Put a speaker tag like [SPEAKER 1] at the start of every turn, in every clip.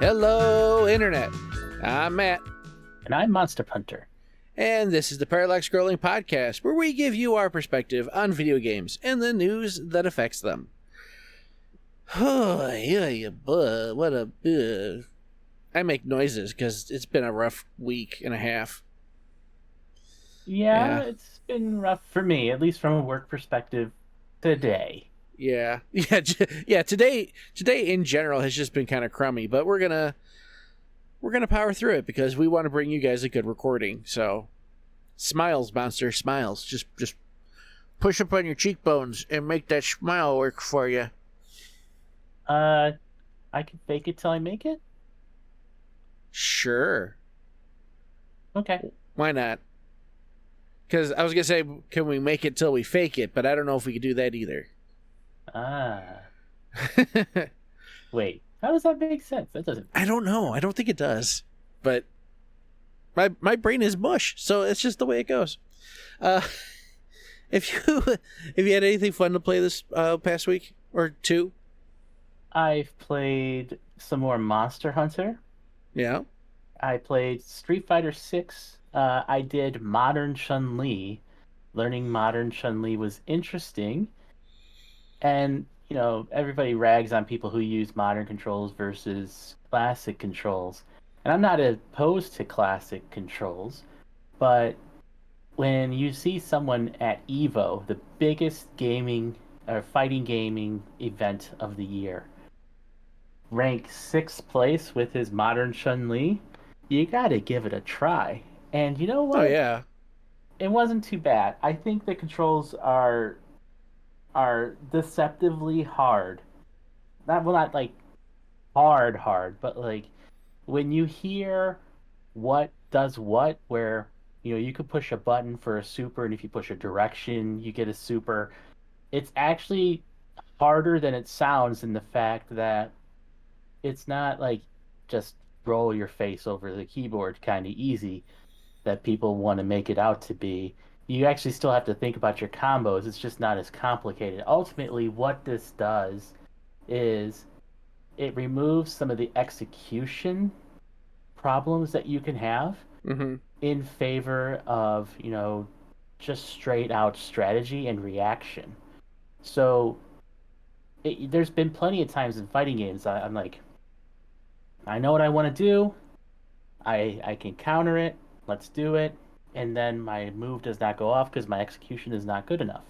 [SPEAKER 1] Hello, Internet. I'm Matt.
[SPEAKER 2] And I'm Monster Punter.
[SPEAKER 1] And this is the Parallax Scrolling Podcast, where we give you our perspective on video games and the news that affects them. I make noises because it's been a rough week and a half.
[SPEAKER 2] Yeah, it's been rough for me, at least from a work perspective today.
[SPEAKER 1] Yeah. Today in general has just been kind of crummy, but we're gonna power through it because we want to bring you guys a good recording. So, smiles, Monster, smiles. Just push up on your cheekbones and make that smile work for you.
[SPEAKER 2] I can fake it till I make it?
[SPEAKER 1] Sure.
[SPEAKER 2] Okay.
[SPEAKER 1] Why not? Because I was gonna say, can we make it till we fake it? But I don't know if we could do that either.
[SPEAKER 2] Wait, how does that make sense? That doesn't.
[SPEAKER 1] I don't know. I don't think it does. But my brain is mush, so it's just the way it goes. If you had anything fun to play this past week or two?
[SPEAKER 2] I've played some more Monster Hunter.
[SPEAKER 1] Yeah.
[SPEAKER 2] I played Street Fighter 6. I did Modern Chun-Li. Learning Modern Chun-Li was interesting. And, you know, everybody rags on people who use modern controls versus classic controls. And I'm not opposed to classic controls, but when you see someone at EVO, the biggest gaming or fighting gaming event of the year, rank 6th place with his Modern Chun-Li, you gotta give it a try. And you know what?
[SPEAKER 1] Oh, yeah.
[SPEAKER 2] It wasn't too bad. I think the controls are deceptively hard. Not like hard, but like when you hear what does what, where you could push a button for a super, and if you push a direction, you get a super. It's actually harder than it sounds in the fact that it's not like just roll your face over the keyboard kind of easy that people want to make it out to be. You actually still have to think about your combos. It's just not as complicated. Ultimately, what this does is it removes some of the execution problems that you can have in favor of, just straight out strategy and reaction. So there's been plenty of times in fighting games I'm like, I know what I want to do. I can counter it. Let's do it. And then my move does not go off because my execution is not good enough.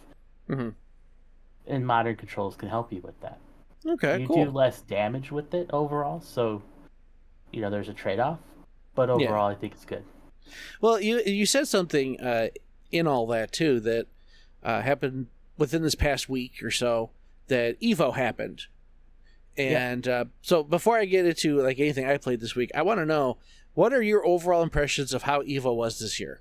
[SPEAKER 2] And modern controls can help you with that.
[SPEAKER 1] Okay, cool.
[SPEAKER 2] You do less damage with it overall, so there's a trade-off. But overall, I think it's good.
[SPEAKER 1] Well, you said something in all that too that happened within this past week or so, that EVO happened. And so before I get into like anything I played this week, I want to know, what are your overall impressions of how EVO was this year?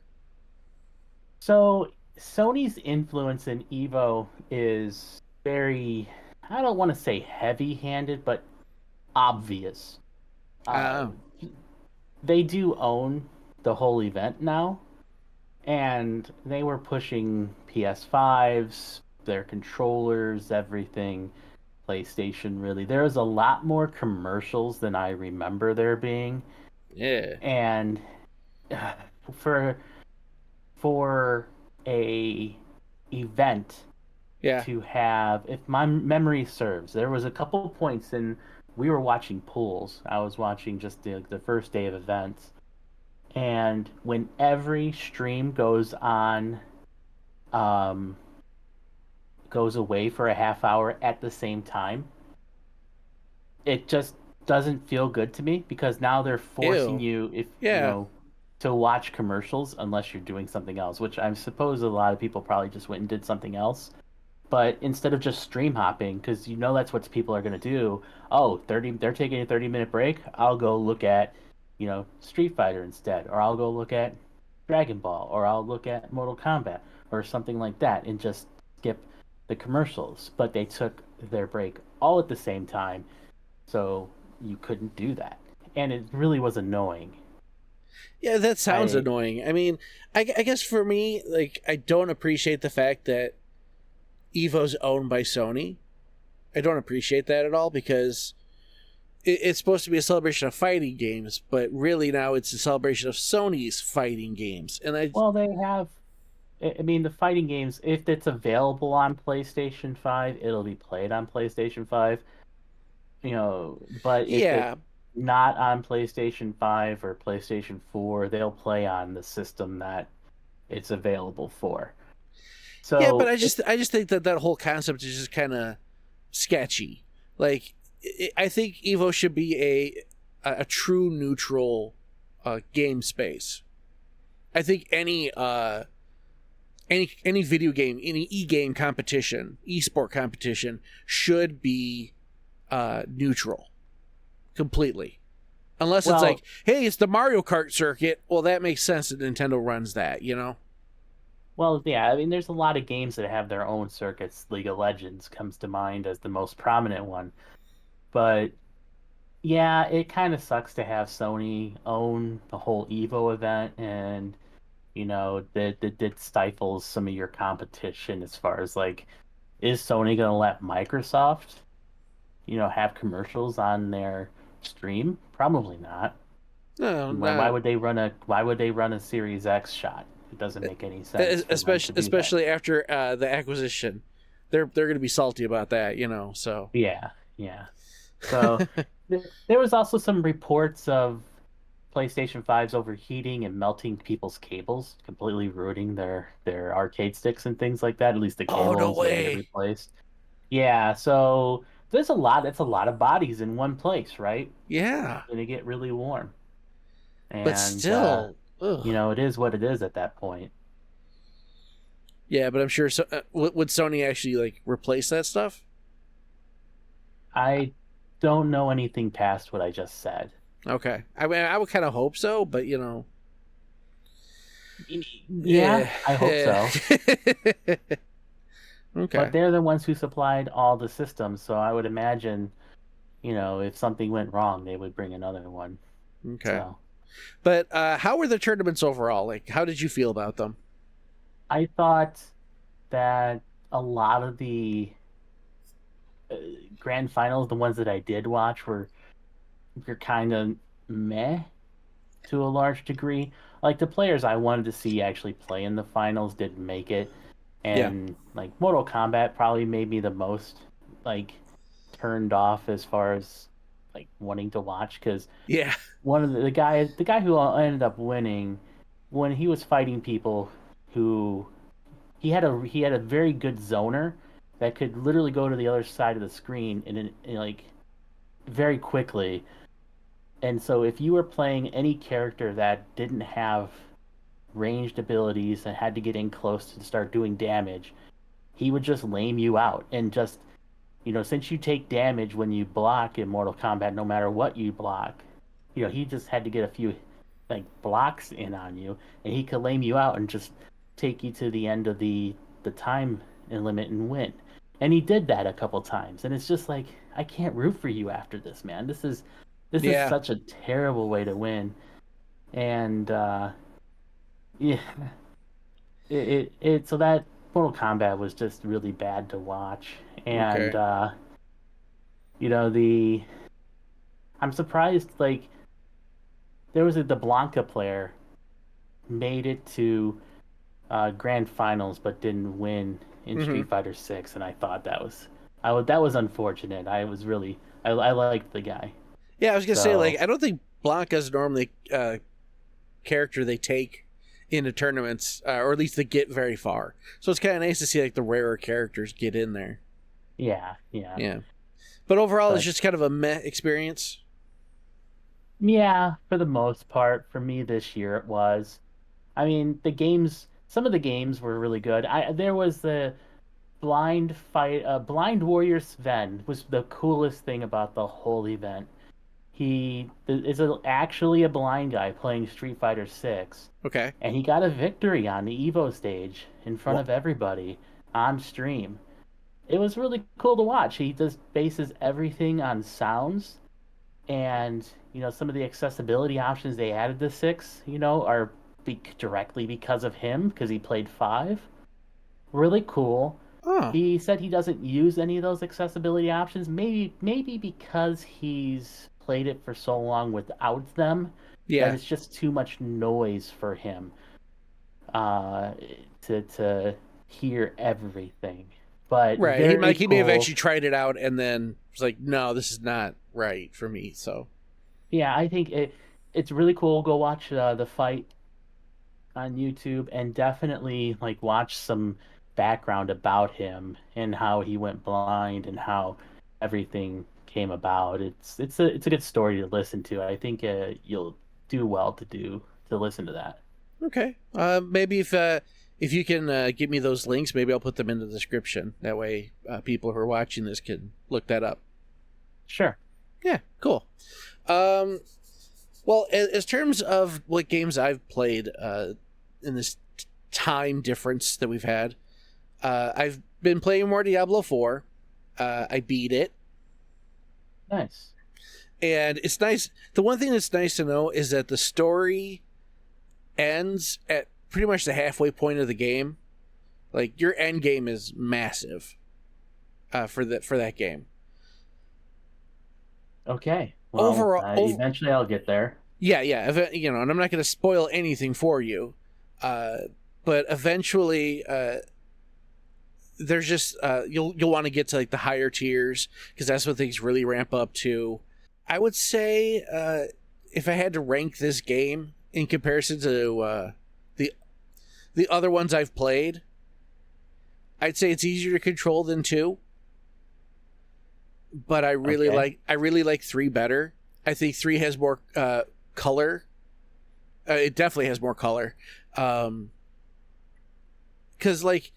[SPEAKER 2] So Sony's influence in EVO is very, I don't want to say heavy-handed, but obvious. They do own the whole event now, and they were pushing PS5s, their controllers, everything, PlayStation, really. There was a lot more commercials than I remember there being.
[SPEAKER 1] Yeah.
[SPEAKER 2] And for a event to have, if my memory serves, there was a couple points in, we were watching pools. I was watching just the first day of events. And when every stream goes on, goes away for a half hour at the same time, it just doesn't feel good to me, because now they're forcing you to watch commercials unless you're doing something else, which I suppose a lot of people probably just went and did something else. But instead of just stream hopping, because that's what people are going to do. Oh, they're taking a 30-minute break. I'll go look at, Street Fighter instead, or I'll go look at Dragon Ball, or I'll look at Mortal Kombat, or something like that, and just skip the commercials. But they took their break all at the same time, so you couldn't do that. And it really was annoying.
[SPEAKER 1] Yeah, that sounds annoying. I mean, I guess for me, like, I don't appreciate the fact that EVO's owned by Sony. I don't appreciate that at all, because it's supposed to be a celebration of fighting games, but really now it's a celebration of Sony's fighting games. And
[SPEAKER 2] Well, they have. I mean, the fighting games, if it's available on PlayStation 5, it'll be played on PlayStation 5. But if it's
[SPEAKER 1] yeah,
[SPEAKER 2] not on PlayStation 5 or PlayStation 4, they'll play on the system that it's available for.
[SPEAKER 1] yeah, but
[SPEAKER 2] So,
[SPEAKER 1] I just think that whole concept is just kind of sketchy. Like, I think Evo should be a true neutral game space. I think any video game, any e-game competition, e-sport competition should be neutral completely. Unless it's
[SPEAKER 2] well,
[SPEAKER 1] like, hey, it's the Mario Kart circuit. Well, that makes sense that Nintendo runs that, you know?
[SPEAKER 2] yeah, I mean, there's a lot of games that have their own circuits. League of Legends comes to mind as the most prominent one. But yeah, it kind of sucks to have Sony own the whole Evo event, and that stifles some of your competition as far as like, is Sony gonna let Microsoft, have commercials on their stream? Probably not.
[SPEAKER 1] No,
[SPEAKER 2] Why
[SPEAKER 1] no.
[SPEAKER 2] would they run a Series X shot? It doesn't make any sense for them to do that.
[SPEAKER 1] Especially after the acquisition, they're going to be salty about that, you know. So
[SPEAKER 2] Yeah, yeah. So there was also some reports of PlayStation 5's overheating and melting people's cables, completely ruining their arcade sticks and things like that. At least the
[SPEAKER 1] oh no
[SPEAKER 2] cables they had to
[SPEAKER 1] way,
[SPEAKER 2] replace. Yeah, so there's a lot. That's a lot of bodies in one place, right?
[SPEAKER 1] yeah,
[SPEAKER 2] Gonna get really warm,
[SPEAKER 1] but
[SPEAKER 2] and
[SPEAKER 1] still, ugh.
[SPEAKER 2] it is what it is at that point.
[SPEAKER 1] Yeah, but I'm sure. So, would Sony actually like replace that stuff?
[SPEAKER 2] I don't know anything past what I just said.
[SPEAKER 1] Okay, I mean, I would kind of hope so, but
[SPEAKER 2] Yeah,
[SPEAKER 1] yeah,
[SPEAKER 2] I hope
[SPEAKER 1] yeah.
[SPEAKER 2] so. But
[SPEAKER 1] Okay,
[SPEAKER 2] they're the ones who supplied all the systems, so I would imagine, if something went wrong, they would bring another one.
[SPEAKER 1] okay.
[SPEAKER 2] So
[SPEAKER 1] But how were the tournaments overall? Like, how did you feel about them?
[SPEAKER 2] I thought that a lot of the uh, grand finals, the ones that I did watch, were kind of meh to a large degree. Like the players I wanted to see actually play in the finals didn't make it,
[SPEAKER 1] Yeah,
[SPEAKER 2] and like Mortal Kombat probably made me the most like turned off as far as like wanting to watch because
[SPEAKER 1] yeah,
[SPEAKER 2] one of the guy who ended up winning when he was fighting people who he had a very good zoner that could literally go to the other side of the screen in like very quickly. And so if you were playing any character that didn't have ranged abilities and had to get in close to start doing damage, he would just lame you out and just since you take damage when you block in Mortal Kombat, no matter what you block, he just had to get a few like blocks in on you, and he could lame you out and just take you to the end of the time limit and win. And he did that a couple times, and it's just like I can't root for you after this, man. This is
[SPEAKER 1] yeah.
[SPEAKER 2] such a terrible way to win, and yeah, so that Mortal Kombat was just really bad to watch, and
[SPEAKER 1] Okay.
[SPEAKER 2] the I'm surprised like there was the Blanca player made it to grand finals but didn't win in
[SPEAKER 1] Hmm.
[SPEAKER 2] Street Fighter 6, and I thought that was unfortunate. I liked the guy.
[SPEAKER 1] Yeah, I was gonna say like
[SPEAKER 2] So
[SPEAKER 1] I don't think Blanca's normally character they take into tournaments, or at least they get very far. So it's kind of nice to see like the rarer characters get in there.
[SPEAKER 2] yeah, yeah.
[SPEAKER 1] Yeah, but overall, it's
[SPEAKER 2] But
[SPEAKER 1] just kind of a meh experience.
[SPEAKER 2] yeah, for the most part, for me this year it was. I mean, some of the games were really good. There was the Blind Warrior Sven was the coolest thing about the whole event. He is actually a blind guy playing Street Fighter 6,
[SPEAKER 1] Okay.
[SPEAKER 2] and he got a victory on the Evo stage in front
[SPEAKER 1] Well,
[SPEAKER 2] of everybody on stream. It was really cool to watch. He just bases everything on sounds, and some of the accessibility options they added to 6, are directly because of him because he played 5. Really cool.
[SPEAKER 1] oh,
[SPEAKER 2] He said he doesn't use any of those accessibility options, maybe because he's played it for so long without them that
[SPEAKER 1] Yeah.
[SPEAKER 2] it's just too much noise for him uh, to hear everything. But
[SPEAKER 1] Right.
[SPEAKER 2] very
[SPEAKER 1] He may have
[SPEAKER 2] cool.
[SPEAKER 1] actually tried it out and then was like, no, this is not right for me. So
[SPEAKER 2] Yeah, I think it's really cool. Go watch the fight on YouTube and definitely like watch some background about him and how he went blind and how everything came about. It's a good story to listen to. I think you'll do well to listen to that.
[SPEAKER 1] okay. Maybe if you can give me those links, maybe I'll put them in the description. That way, people who are watching this can look that up.
[SPEAKER 2] Sure.
[SPEAKER 1] Yeah, cool. Um, well, as terms of what games I've played in this time difference that we've had, I've been playing more Diablo 4. I beat it,
[SPEAKER 2] Nice.
[SPEAKER 1] and it's nice. The one thing that's nice to know is that the story ends at pretty much the halfway point of the game. Like your end game is massive for that game.
[SPEAKER 2] Okay. Well,
[SPEAKER 1] Overall,
[SPEAKER 2] eventually I'll get there.
[SPEAKER 1] yeah, and I'm not going to spoil anything for you, but eventually, there's just you'll want to get to like the higher tiers because that's when things really ramp up to. I would say if I had to rank this game in comparison to the other ones I've played, I'd say it's easier to control than 2. But I really like 3 better. I think 3 has more color. It definitely has more color. Because like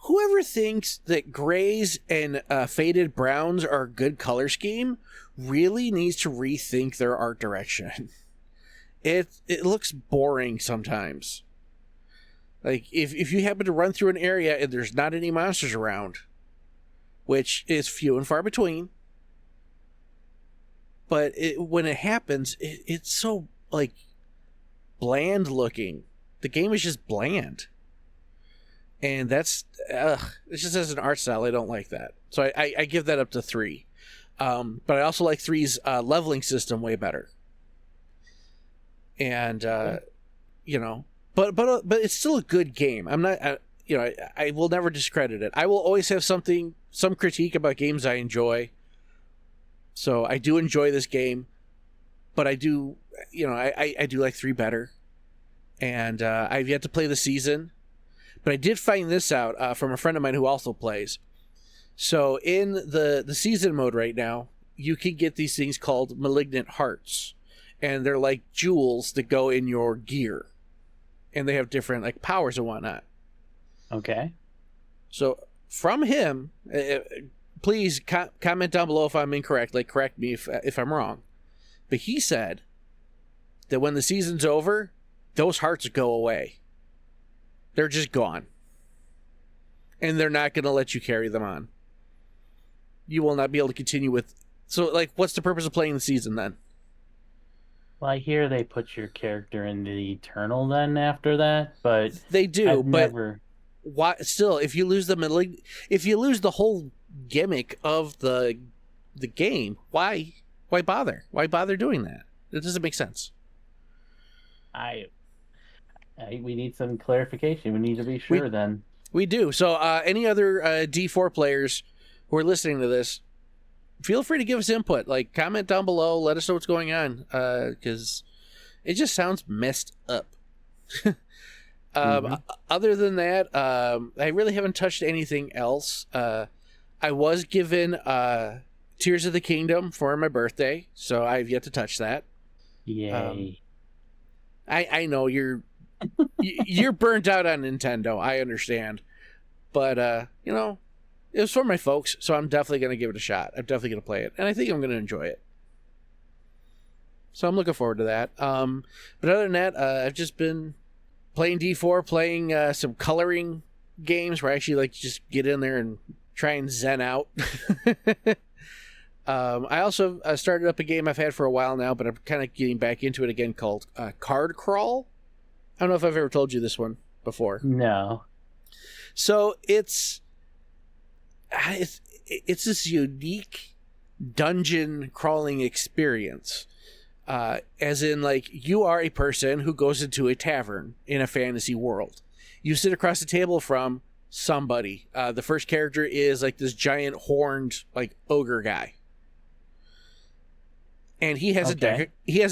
[SPEAKER 1] whoever thinks that grays and faded browns are a good color scheme really needs to rethink their art direction. It looks boring sometimes. Like if you happen to run through an area and there's not any monsters around, which is few and far between, but when it happens, it's so like bland looking. The game is just bland, and that's it's just as an art style, I don't like that. So I give that up to 3. But I also like 3's leveling system way better, and but it's still a good game. I'm not. I will never discredit it. I will always have some critique about games I enjoy. So I do enjoy this game, but I do, I do like 3 better. And I've yet to play the season, but I did find this out from a friend of mine who also plays. So in the season mode right now, you can get these things called malignant hearts, and they're like jewels that go in your gear, and they have different like powers and whatnot.
[SPEAKER 2] Okay.
[SPEAKER 1] So from him, please comment down below if I'm incorrect. Like correct me if I'm wrong. But he said that when the season's over, those hearts go away. They're just gone, and they're not going to let you carry them on. You will not be able to continue with. So, like, what's the purpose of playing the season then?
[SPEAKER 2] Well, I hear they put your character in the Eternal then after that, but
[SPEAKER 1] They do,
[SPEAKER 2] I've
[SPEAKER 1] but
[SPEAKER 2] never.
[SPEAKER 1] why? Still, if you lose if you lose the whole gimmick of the game, why bother? Why bother doing that? It doesn't make sense.
[SPEAKER 2] We need some clarification. We need to be sure then.
[SPEAKER 1] We do. So, any other D4 players who are listening to this, feel free to give us input. Like, comment down below. Let us know what's going on. Because it just sounds messed up. Other than that, I really haven't touched anything else. I was given Tears of the Kingdom for my birthday, so I've yet to touch that.
[SPEAKER 2] Yay.
[SPEAKER 1] I know you're burnt out on Nintendo. I understand. But, it was for my folks, so I'm definitely going to give it a shot. I'm definitely going to play it, and I think I'm going to enjoy it. So I'm looking forward to that. But other than that, I've just been playing D4, playing some coloring games where I actually like to just get in there and try and zen out. I also started up a game I've had for a while now, but I'm kind of getting back into it again called Card Crawl. I don't know if I've ever told you this one before.
[SPEAKER 2] No.
[SPEAKER 1] So it's this unique dungeon crawling experience. As in, like, you are a person who goes into a tavern in a fantasy world. You sit across the table from somebody. The first character is like this giant horned, like, ogre guy. And he has a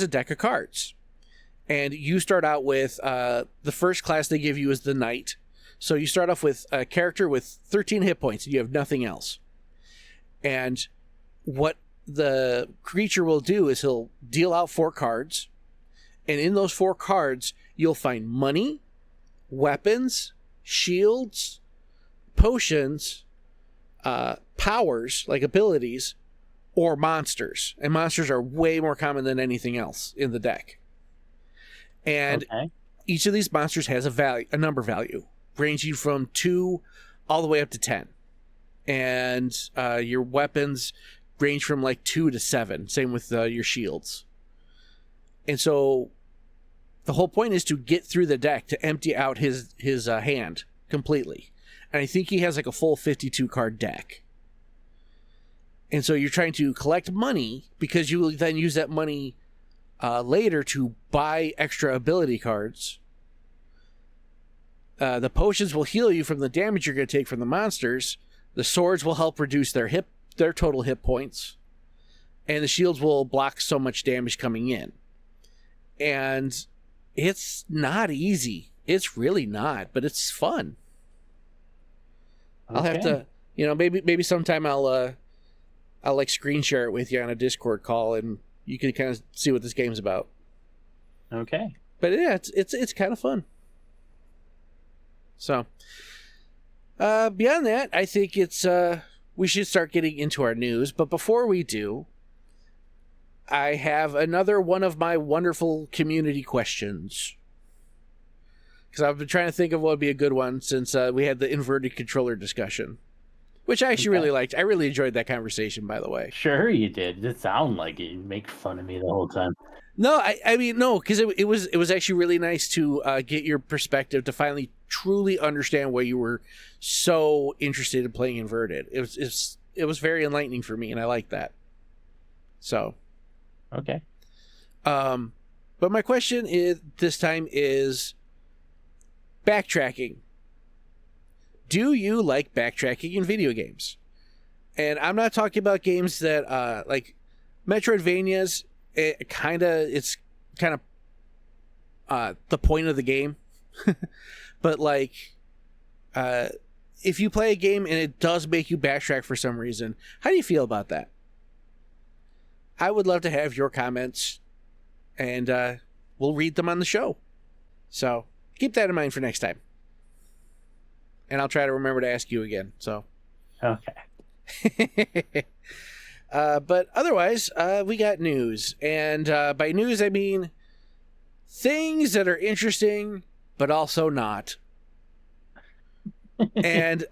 [SPEAKER 1] deck of cards. And you start out with the first class they give you is the knight. So you start off with a character with 13 hit points, and you have nothing else. And what the creature will do is he'll deal out 4 cards, and in those 4 cards, you'll find money, weapons, shields, potions, powers, like abilities, or monsters. And monsters are way more common than anything else in the deck. And each of these monsters has a number value, ranging from 2 all the way up to 10. And your weapons range from like 2 to 7. Same with your shields. And so the whole point is to get through the deck to empty out his hand completely. And I think he has like a full 52 card deck. And so you're trying to collect money, because you will then use that money later to buy extra ability cards. The potions will heal you from the damage you're going to take from the monsters. The swords will help reduce their total hit points. And the shields will block so much damage coming in. And it's not easy. It's really not, but it's fun. I'll have to, maybe sometime I'll like screen share it with you on a Discord call, and you can kind of see what this game's about.
[SPEAKER 2] Okay.
[SPEAKER 1] But yeah, it's kind of fun. So, beyond that, I think we should start getting into our news. But before we do, I have another one of my wonderful community questions. Because I've been trying to think of what would be a good one since we had the inverted controller discussion. Which I actually really liked. I really enjoyed that conversation, by the way.
[SPEAKER 2] Sure you did. It sounded like it. You make fun of me the whole time.
[SPEAKER 1] No, I mean, no, because it was actually really nice to get your perspective, to finally truly understand why you were so interested in playing inverted. It was very enlightening for me, and I like that. So,
[SPEAKER 2] okay.
[SPEAKER 1] But my question this time is backtracking. Do you like backtracking in video games? And I'm not talking about games that like Metroidvanias. It's kind of the point of the game. But like, if you play a game and it does make you backtrack for some reason, how do you feel about that? I would love to have your comments, and we'll read them on the show. So keep that in mind for next time. And I'll try to remember to ask you again. So,
[SPEAKER 2] okay.
[SPEAKER 1] But otherwise, we got news, and by news I mean things that are interesting but also not. And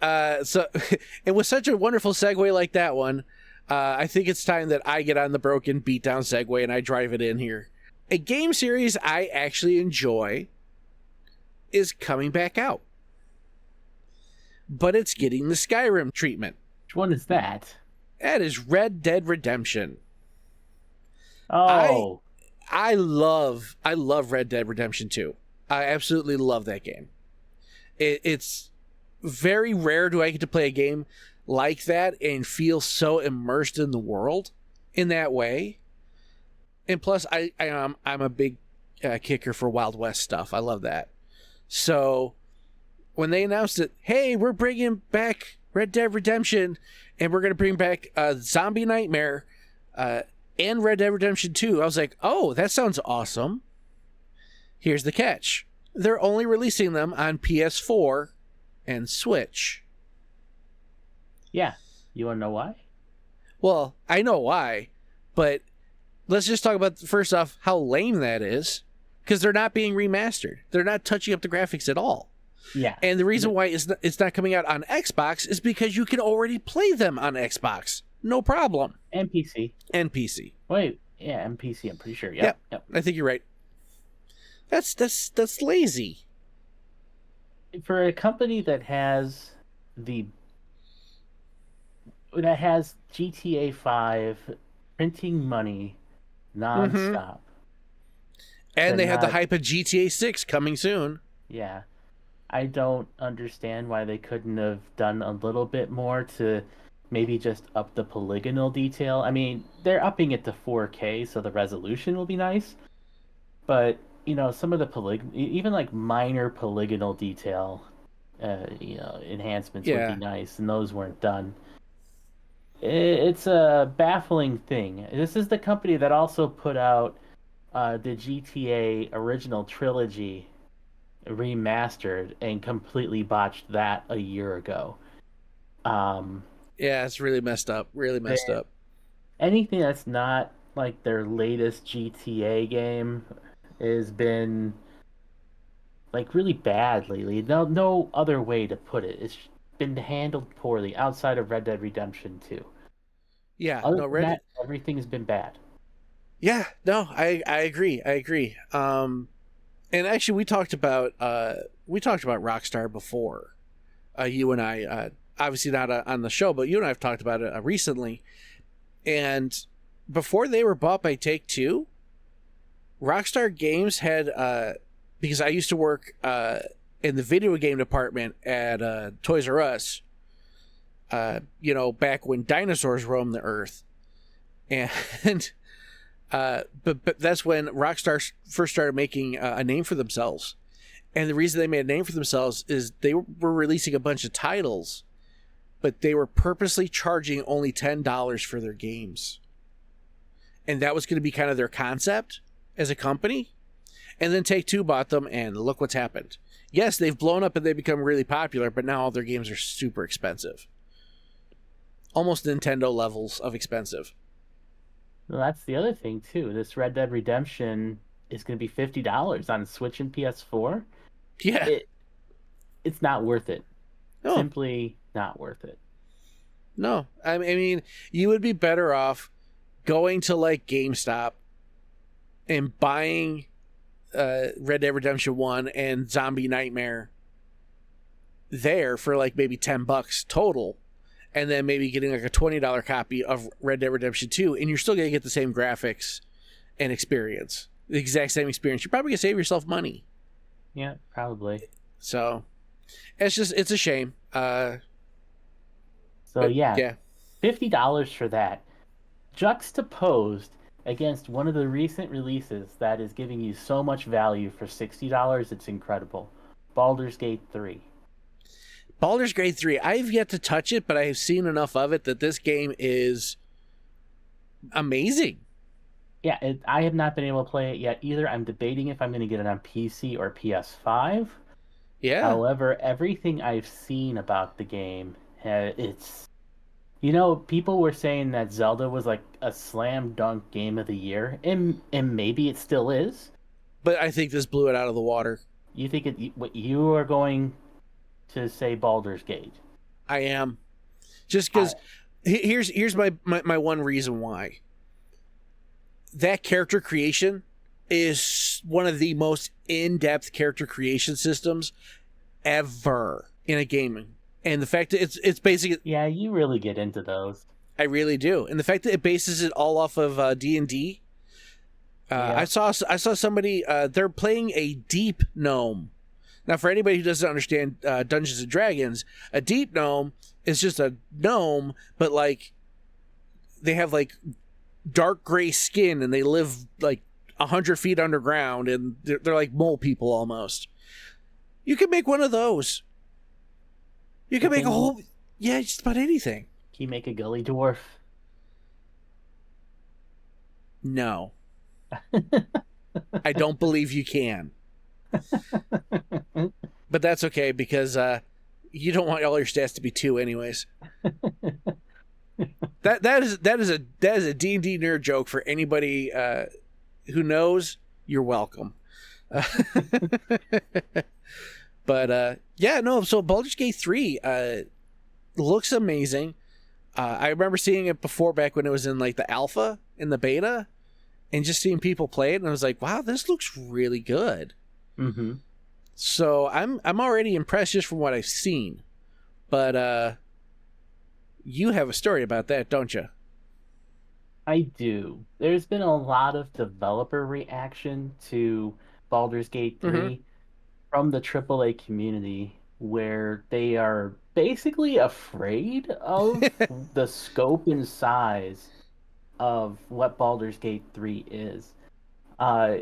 [SPEAKER 1] so, it was such a wonderful segue like that one. I think it's time that I get on the broken beatdown segue and I drive it in here. A game series I actually enjoy is coming back out. But it's getting the Skyrim treatment.
[SPEAKER 2] Which one is that?
[SPEAKER 1] That is Red Dead Redemption.
[SPEAKER 2] Oh.
[SPEAKER 1] I love Red Dead Redemption 2. I absolutely love that game. It's very rare do I get to play a game like that and feel so immersed in the world in that way. And plus, I'm a big kicker for Wild West stuff. I love that. So when they announced it, hey, we're bringing back Red Dead Redemption, and we're going to bring back Zombie Nightmare and Red Dead Redemption 2, I was like, oh, that sounds awesome. Here's the catch. They're only releasing them on PS4 and Switch.
[SPEAKER 2] Yeah. You want to know why?
[SPEAKER 1] Well, I know why, but let's just talk about, first off, how lame that is, because they're not being remastered. They're not touching up the graphics at all.
[SPEAKER 2] Yeah.
[SPEAKER 1] And the reason why it's not coming out on Xbox is because you can already play them on Xbox. No problem.
[SPEAKER 2] And PC.
[SPEAKER 1] And PC.
[SPEAKER 2] Wait, yeah, and PC, I'm pretty sure. Yep.
[SPEAKER 1] I think you're right. That's lazy.
[SPEAKER 2] For a company that has that has GTA 5 printing money
[SPEAKER 1] Mm-hmm.
[SPEAKER 2] nonstop to
[SPEAKER 1] And they have the
[SPEAKER 2] not,
[SPEAKER 1] hype of GTA 6 coming soon.
[SPEAKER 2] yeah. I don't understand why they couldn't have done a little bit more to maybe just up the polygonal detail. I mean, they're upping it to 4K, so the resolution will be nice, but some of the even like minor polygonal detail, enhancements would be
[SPEAKER 1] Yeah.
[SPEAKER 2] nice, and those weren't done. It's a baffling thing. This is the company that also put out the GTA original trilogy remastered and completely botched that a year ago. Um,
[SPEAKER 1] Yeah, it's really messed up. Really messed
[SPEAKER 2] they-
[SPEAKER 1] up.
[SPEAKER 2] Anything that's not like their latest GTA game has been like really bad lately. No other way to put it. It's been handled poorly outside of Red Dead Redemption 2.
[SPEAKER 1] Yeah,
[SPEAKER 2] Other
[SPEAKER 1] no,
[SPEAKER 2] than
[SPEAKER 1] Red.
[SPEAKER 2] that, everything's been bad.
[SPEAKER 1] Yeah, no, I agree. I agree. And actually, we talked about Rockstar before. You and I, obviously not on the show, but you and I have talked about it recently. And before they were bought by Take Two, Rockstar Games had because I used to work in the video game department at Toys R Us. Back when dinosaurs roamed the earth, and but that's when Rockstar first started making a name for themselves. And the reason they made a name for themselves is they were releasing a bunch of titles, but they were purposely charging only $10 for their games. And that was going to be kind of their concept as a company. And then Take-Two bought them, and look what's happened. Yes, they've blown up and they've become really popular, but now all their games are super expensive. Almost Nintendo levels of expensive.
[SPEAKER 2] Well, that's the other thing too. This Red Dead Redemption is going to be $50 on Switch and PS4.
[SPEAKER 1] Yeah.
[SPEAKER 2] It it's not worth it.
[SPEAKER 1] No,
[SPEAKER 2] Simply not worth it.
[SPEAKER 1] no. I mean, you would be better off going to like GameStop and buying Red Dead Redemption 1 and Zombie Nightmare there for like maybe $10 total, and then maybe getting like a $20 copy of Red Dead Redemption 2, and you're still going to get the same graphics and experience. The exact same experience. You're probably going to save yourself money.
[SPEAKER 2] Yeah, probably.
[SPEAKER 1] So it's a shame.
[SPEAKER 2] So
[SPEAKER 1] But
[SPEAKER 2] yeah,
[SPEAKER 1] yeah.
[SPEAKER 2] $50 for that, juxtaposed against one of the recent releases that is giving you so much value for $60, it's incredible. Baldur's Gate 3.
[SPEAKER 1] Baldur's Gate 3, I've yet to touch it, but I've seen enough of it that this game is amazing.
[SPEAKER 2] Yeah, I have not been able to play it yet either. I'm debating if I'm going to get it on PC or PS5.
[SPEAKER 1] Yeah.
[SPEAKER 2] However, everything I've seen about the game, it's people were saying that Zelda was like a slam dunk game of the year, and maybe it still is.
[SPEAKER 1] But I think this blew it out of the water.
[SPEAKER 2] You think what you are going to say Baldur's Gate?
[SPEAKER 1] I am. Just because here's my one reason why. That character creation is one of the most in-depth character creation systems ever in a gaming. And the fact that it's basically,
[SPEAKER 2] Yeah, you really get into those.
[SPEAKER 1] I really do. And the fact that it bases it all off of D&D.
[SPEAKER 2] Yeah.
[SPEAKER 1] I saw somebody they're playing a deep gnome. Now, for anybody who doesn't understand Dungeons and Dragons, a deep gnome is just a gnome, but like they have like dark gray skin and they live like 100 feet underground, and they're like mole people almost. You can make one of those. You can make a whole, yeah, just about anything.
[SPEAKER 2] Can you make a gully dwarf?
[SPEAKER 1] No, I don't believe you can. But that's okay because you don't want all your stats to be 2 anyways. That is a D&D nerd joke for anybody who knows. You're welcome. But yeah, no. So Baldur's Gate 3 looks amazing. I remember seeing it before, back when it was in like the alpha, in the beta, and just seeing people play it, and I was like, wow, this looks really good.
[SPEAKER 2] Mm-hmm.
[SPEAKER 1] So I'm already impressed just from what I've seen. But You have a story about that, don't you?
[SPEAKER 2] I do. There's been a lot of developer reaction to Baldur's Gate
[SPEAKER 1] Mm-hmm.
[SPEAKER 2] 3 from the AAA community where they are basically afraid of the scope and size of what Baldur's Gate 3 is. Uh,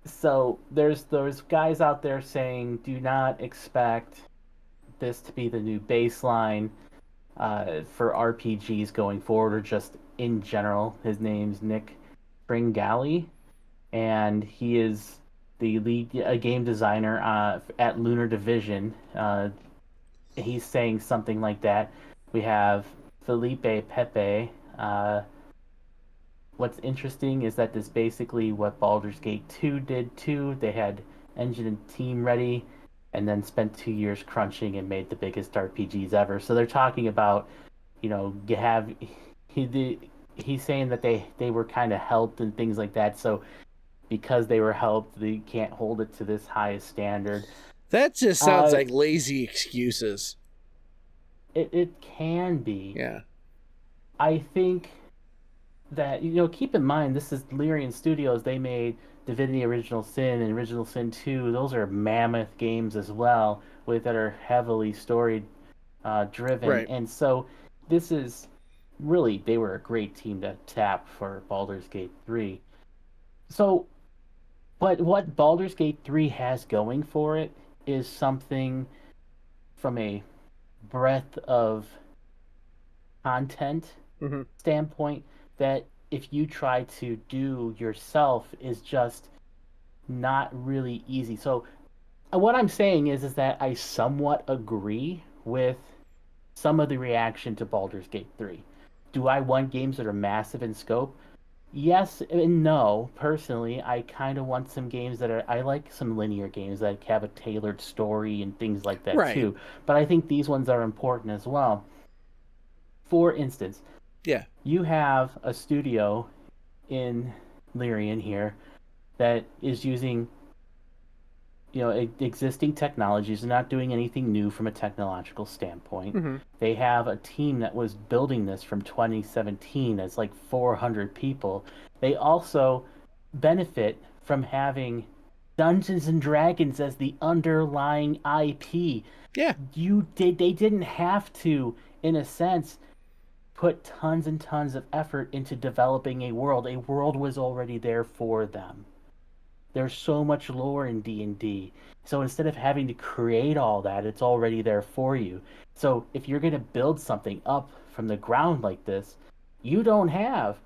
[SPEAKER 2] so there's those guys out there saying, do not expect this to be the new baseline for RPGs going forward, or just in general. His name's Nick Fringali, and he is the lead game designer at Lunar Division. He's saying something like that. We have Felipe Pepe. What's interesting is that this basically what Baldur's Gate 2 did too. They had engine and team ready, and then spent 2 years crunching and made the biggest RPGs ever. So they're talking about, you have he's saying that they were kind of helped and things like that. So because they were helped, they can't hold it to this highest standard.
[SPEAKER 1] That just sounds like lazy excuses.
[SPEAKER 2] It can be.
[SPEAKER 1] Yeah.
[SPEAKER 2] I think that, keep in mind, this is Lyrian Studios. They made Divinity Original Sin and Original Sin 2. Those are mammoth games as well, that are heavily story driven.
[SPEAKER 1] Right.
[SPEAKER 2] And so this is really, they were a great team to tap for Baldur's Gate 3. So, but what Baldur's Gate 3 has going for it is something from a breadth of content
[SPEAKER 1] Mm-hmm.
[SPEAKER 2] standpoint that if you try to do yourself is just not really easy. So what I'm saying is that I somewhat agree with some of the reaction to Baldur's Gate 3. Do I want games that are massive in scope? Yes and no. Personally, I kind of want some games I like some linear games that have a tailored story and things like that
[SPEAKER 1] Right.
[SPEAKER 2] too. But I think these ones are important as well. For instance,
[SPEAKER 1] Yeah.
[SPEAKER 2] you have a studio in Lyrian here that is using existing technologies. They're not doing anything new from a technological standpoint.
[SPEAKER 1] Mm-hmm.
[SPEAKER 2] They have a team that was building this from 2017 as like 400 people. They also benefit from having Dungeons and Dragons as the underlying IP.
[SPEAKER 1] Yeah.
[SPEAKER 2] They didn't have to, in a sense, put tons and tons of effort into developing a world. A world was already there for them. There's so much lore in D&D. So instead of having to create all that, it's already there for you. So if you're going to build something up from the ground like this, you don't have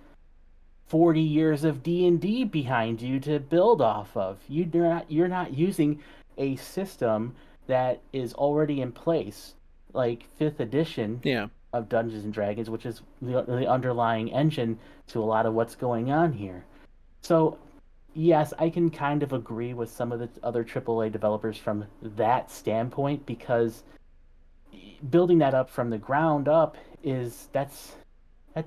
[SPEAKER 2] 40 years of D&D behind you to build off of. You're not using a system that is already in place, like 5th edition.
[SPEAKER 1] Yeah.
[SPEAKER 2] Of Dungeons and Dragons, which is the underlying engine to a lot of what's going on here. So, yes, I can kind of agree with some of the other AAA developers from that standpoint, because building that up from the ground up that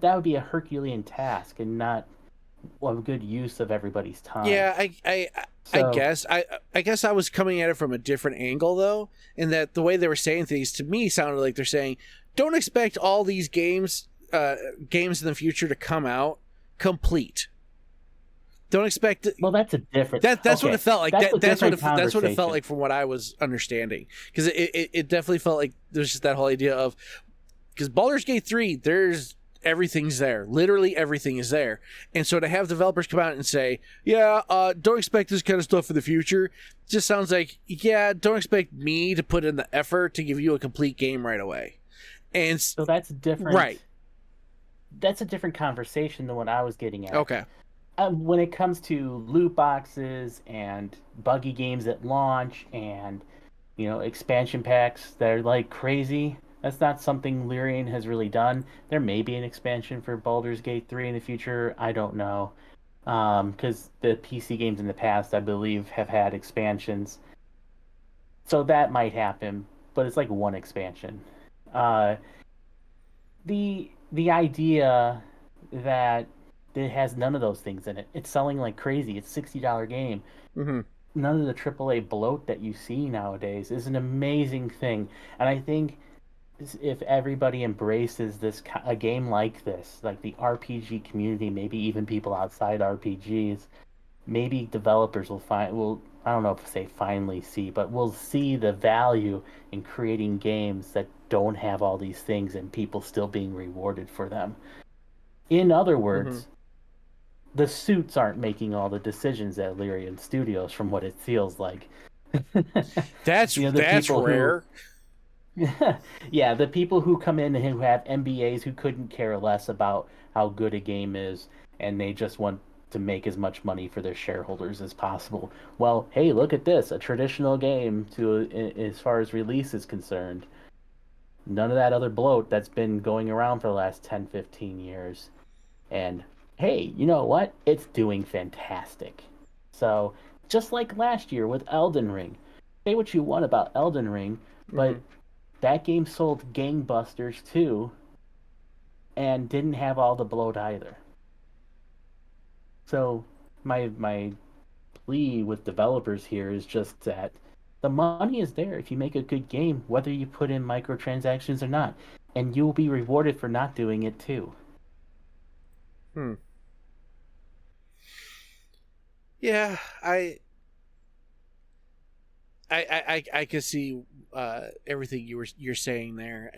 [SPEAKER 2] would be a Herculean task and not a good use of everybody's time.
[SPEAKER 1] Yeah, I guess I was coming at it from a different angle though, in that the way they were saying things to me sounded like they're saying, don't expect all these games in the future to come out complete. Don't expect.
[SPEAKER 2] Well, that's a different.
[SPEAKER 1] That's
[SPEAKER 2] okay.
[SPEAKER 1] what it felt like.
[SPEAKER 2] That's
[SPEAKER 1] what it felt like from what I was understanding, because it definitely felt like there's just that whole idea of, because Baldur's Gate 3, there's everything's there. Literally everything is there. And so to have developers come out and say, yeah, don't expect this kind of stuff in the future, just sounds like, yeah, don't expect me to put in the effort to give you a complete game right away. And
[SPEAKER 2] so that's different.
[SPEAKER 1] Right.
[SPEAKER 2] That's a different conversation than what I was getting at.
[SPEAKER 1] Okay.
[SPEAKER 2] When it comes to loot boxes and buggy games at launch and, expansion packs that are like crazy, that's not something Lyrian has really done. There may be an expansion for Baldur's Gate 3 in the future. I don't know. Because the PC games in the past, I believe, have had expansions. So that might happen, but it's like one expansion. The idea that it has none of those things in it. It's selling like crazy. It's $60 game.
[SPEAKER 1] Mm-hmm.
[SPEAKER 2] None of the AAA bloat that you see nowadays is an amazing thing. And I think if everybody embraces a game like this, like the RPG community, maybe even people outside RPGs, maybe developers will I don't know if say finally see, but will see the value in creating games that don't have all these things and people still being rewarded for them. In other
[SPEAKER 1] Mm-hmm.
[SPEAKER 2] words, the suits aren't making all the decisions at Lyrian Studios from what it feels like. The
[SPEAKER 1] That's
[SPEAKER 2] people who
[SPEAKER 1] rare.
[SPEAKER 2] yeah, the people who come in who have MBAs who couldn't care less about how good a game is, and they just want to make as much money for their shareholders as possible. Well, hey, look at this, a traditional game as far as release is concerned. None of that other bloat that's been going around for the last 10, 15 years. And hey, you know what? It's doing fantastic. So, just like last year with Elden Ring, say what you want about Elden Ring, but
[SPEAKER 1] Mm-hmm.
[SPEAKER 2] that game sold gangbusters too, and didn't have all the bloat either. So my plea with developers here is just that the money is there if you make a good game, whether you put in microtransactions or not, and you'll be rewarded for not doing it too.
[SPEAKER 1] Hmm. Yeah, I can see everything you're saying there.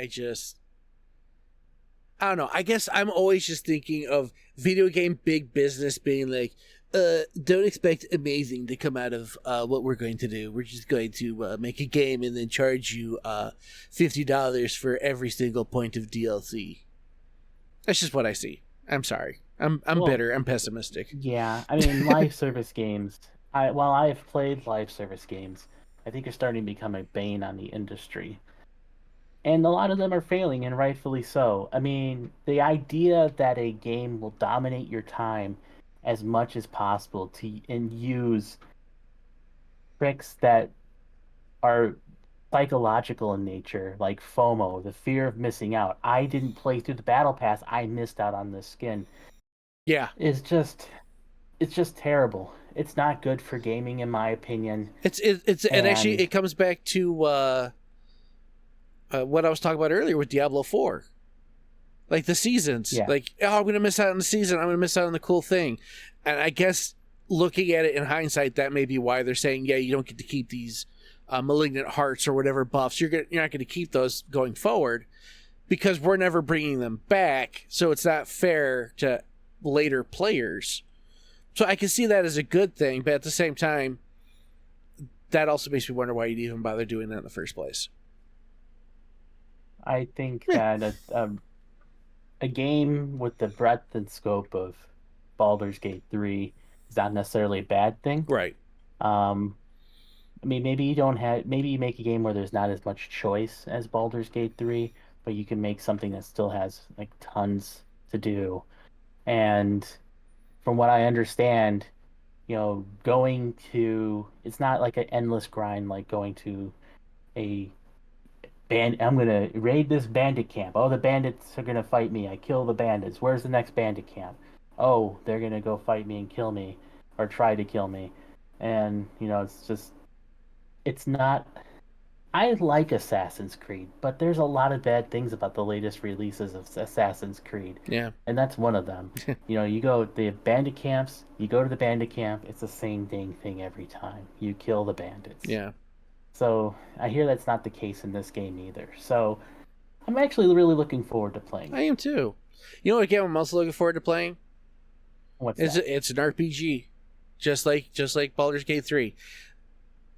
[SPEAKER 1] I don't know. I guess I'm always just thinking of video game big business being like, don't expect amazing to come out of what we're going to do. We're just going to make a game and then charge you $50 for every single point of DLC. That's just what I see. I'm sorry. I'm
[SPEAKER 2] Well,
[SPEAKER 1] bitter. I'm pessimistic.
[SPEAKER 2] yeah, I mean, live service games. While I've played live service games, I think are starting to become a bane on the industry. And a lot of them are failing, and rightfully so. I mean, the idea that a game will dominate your time as much as possible and use tricks that are psychological in nature, like FOMO, the fear of missing out. I didn't play through the battle pass, I missed out on this skin.
[SPEAKER 1] Yeah,
[SPEAKER 2] Is just it's just terrible. It's not good for gaming in my opinion.
[SPEAKER 1] it's and actually
[SPEAKER 2] And
[SPEAKER 1] it comes back to what I was talking about earlier with Diablo 4. Like the seasons.
[SPEAKER 2] yeah,
[SPEAKER 1] Like, oh, I'm going to miss out on the season. I'm going to miss out on the cool thing. And I guess looking at it in hindsight, that may be why they're saying, yeah, you don't get to keep these malignant hearts or whatever buffs. You're not going to keep those going forward because we're never bringing them back. So it's not fair to later players. So I can see that as a good thing. But at the same time, that also makes me wonder why you'd even bother doing that in the first place.
[SPEAKER 2] I think
[SPEAKER 1] Yeah,
[SPEAKER 2] that a game with the breadth and scope of Baldur's Gate 3 is not necessarily a bad thing.
[SPEAKER 1] right.
[SPEAKER 2] Um, I mean, maybe you make a game where there's not as much choice as Baldur's Gate 3, but you can make something that still has like tons to do. And from what I understand, it's not like an endless grind like going to a I'm gonna raid this bandit camp. Oh, the bandits are gonna fight me. I kill the bandits. Where's the next bandit camp? Oh, they're gonna go fight me and kill me, or try to kill me. And it's not. I like Assassin's Creed, but there's a lot of bad things about the latest releases of Assassin's Creed,
[SPEAKER 1] Yeah.
[SPEAKER 2] and that's one of them. You go the bandit camps. You go to the bandit camp. It's the same dang thing every time. You kill the bandits.
[SPEAKER 1] Yeah.
[SPEAKER 2] So I hear that's not the case in this game either. So I'm actually really looking forward to playing
[SPEAKER 1] I
[SPEAKER 2] it.
[SPEAKER 1] am too. You know what game I'm also looking forward to playing?
[SPEAKER 2] What's that?
[SPEAKER 1] It's an RPG, just like Baldur's Gate 3,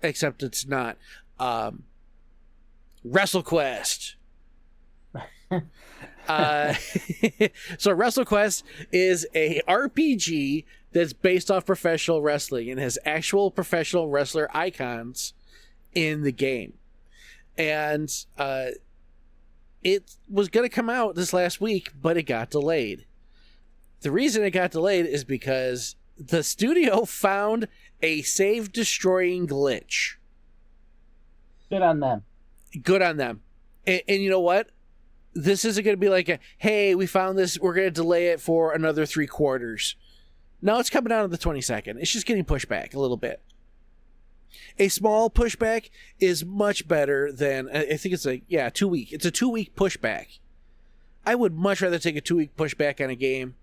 [SPEAKER 1] except it's not. Um, WrestleQuest. Uh, so WrestleQuest is a RPG that's based off professional wrestling and has actual professional wrestler icons in the game, and it was going to come out this last week, but it got delayed. The reason it got delayed is because the studio found a save destroying glitch.
[SPEAKER 2] Good on them.
[SPEAKER 1] Good on them. And you know what? This isn't going to be like hey, we found this, we're going to delay it for another 3 quarters. No, it's coming out on the 22nd. It's just getting pushed back a little bit. A small pushback is much better than, I think it's 2 week. It's a 2 week pushback. I would much rather take a 2 week pushback on a game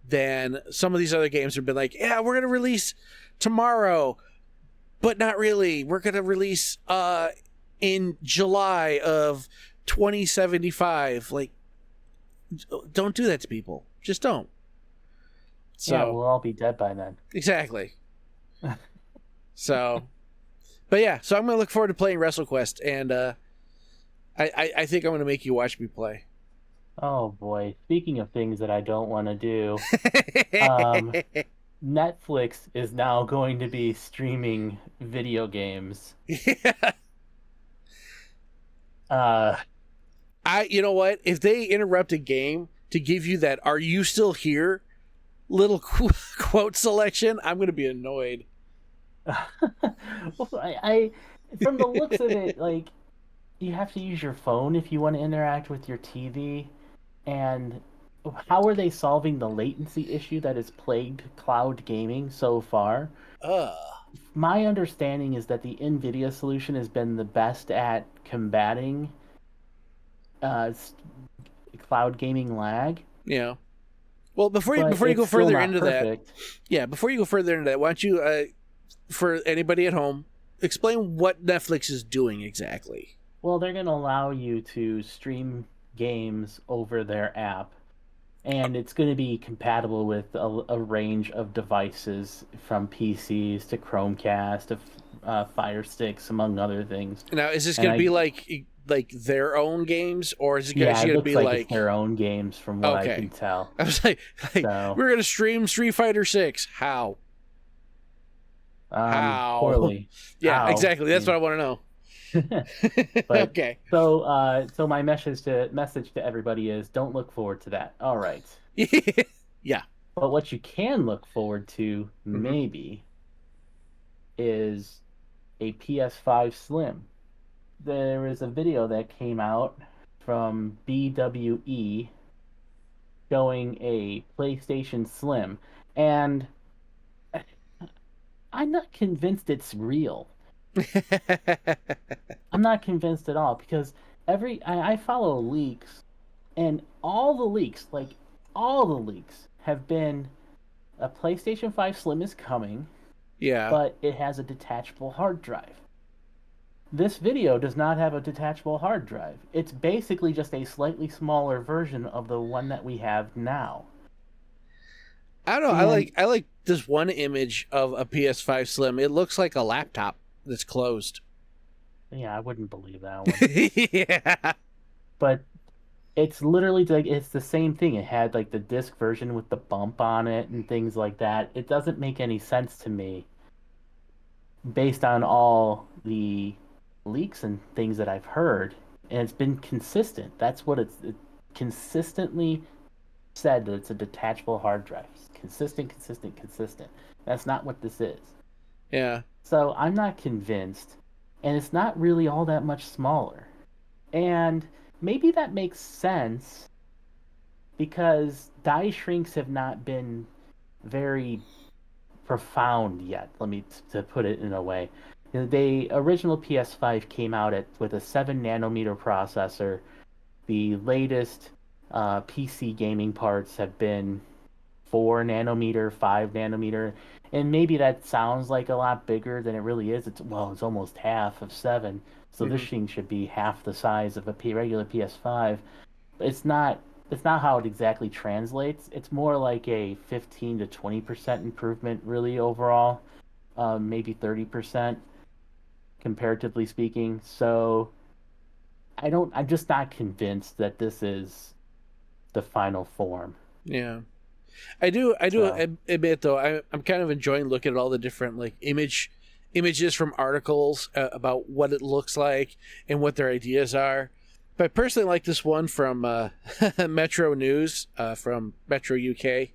[SPEAKER 1] than some of these other games have been like, yeah, we're going to release tomorrow, but not really. We're going to release in July of 2075. Like, don't do that to people. Just don't. So,
[SPEAKER 2] yeah, we'll all be dead by then.
[SPEAKER 1] Exactly. So, but yeah, so I'm going to look forward to playing WrestleQuest, and I think I'm going to make you watch me play.
[SPEAKER 2] Oh boy! Speaking of things that I don't want to do, Netflix is now going to be streaming video games.
[SPEAKER 1] Yeah. You know what? If they interrupt a game to give you that "Are you still here?" little quote selection, I'm going to be annoyed.
[SPEAKER 2] Well, I from the looks of it, like, you have to use your phone if you want to interact with your TV. And how are they solving the latency issue that has plagued cloud gaming so far? My understanding is that the NVIDIA solution has been the best at combating cloud gaming lag.
[SPEAKER 1] Yeah. Well, before you go further into that, why don't you, for anybody at home, explain what Netflix is doing exactly?
[SPEAKER 2] Well, they're going to allow you to stream games over their app, and it's going to be compatible with a range of devices, from PCs to Chromecast to Fire Sticks, among other things.
[SPEAKER 1] Now, is this going to be like their own games, or is it going to be like
[SPEAKER 2] it's their own games, from what I can tell?
[SPEAKER 1] I was like so, we're going to stream Street Fighter 6. How? How?
[SPEAKER 2] Poorly.
[SPEAKER 1] Yeah, exactly. That's what I want to know.
[SPEAKER 2] But,
[SPEAKER 1] okay.
[SPEAKER 2] So my message to everybody is, don't look forward to that. All right.
[SPEAKER 1] Yeah.
[SPEAKER 2] But what you can look forward to, maybe, is a PS5 Slim. There is a video that came out from BWE showing a PlayStation Slim, and I'm not convinced it's real. I'm not convinced at all, because I follow leaks, and all the leaks have been a PlayStation 5 Slim is coming, but it has a detachable hard drive. This video does not have a detachable hard drive. It's basically just a slightly smaller version of the one that we have now.
[SPEAKER 1] I don't know. I like this one image of a PS5 Slim. It looks like a laptop that's closed.
[SPEAKER 2] Yeah, I wouldn't believe that one.
[SPEAKER 1] Yeah.
[SPEAKER 2] But it's literally like, it's the same thing. It had like the disc version with the bump on it and things like that. It doesn't make any sense to me based on all the leaks and things that I've heard, and it's been consistent. That's what it consistently said, that it's a detachable hard drive. Consistent. That's not what this is.
[SPEAKER 1] Yeah.
[SPEAKER 2] So I'm not convinced, and it's not really all that much smaller. And maybe that makes sense because die shrinks have not been very profound yet, to put it in a way. The original PS5 came out with a 7 nanometer processor. The latest PC gaming parts have been 4 nanometer, 5 nanometer, and maybe that sounds like a lot bigger than it really is. It's almost half of 7, so this thing should be half the size of a regular PS5. But it's not how it exactly translates. It's more like a 15 to 20% improvement, really, overall, maybe 30%, comparatively speaking. So I'm just not convinced that this is the final form.
[SPEAKER 1] Yeah. I do admit, though, I'm kind of enjoying looking at all the different like images from articles about what it looks like and what their ideas are. But I personally like this one from Metro News, from Metro UK,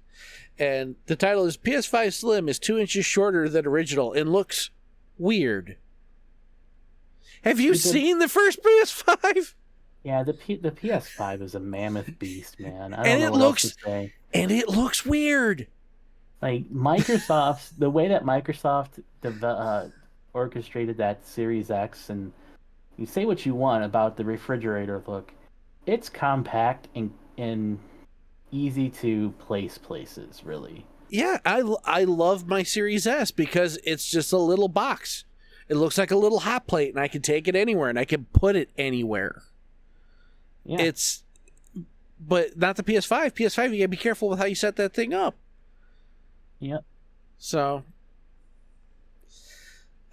[SPEAKER 1] and the title is PS5 Slim is 2 inches shorter than original and looks weird. Have you seen the first PS5?
[SPEAKER 2] Yeah, the PS5 is a mammoth beast, man. I don't know what else to say.
[SPEAKER 1] And it looks weird.
[SPEAKER 2] Like the way that Microsoft orchestrated that Series X, and you say what you want about the refrigerator look. It's compact and easy to place places, really.
[SPEAKER 1] Yeah, I love my Series S because it's just a little box. It looks like a little hot plate, and I can take it anywhere, and I can put it anywhere.
[SPEAKER 2] Yeah.
[SPEAKER 1] But not the PS5. PS5, you gotta be careful with how you set that thing up.
[SPEAKER 2] Yep.
[SPEAKER 1] So,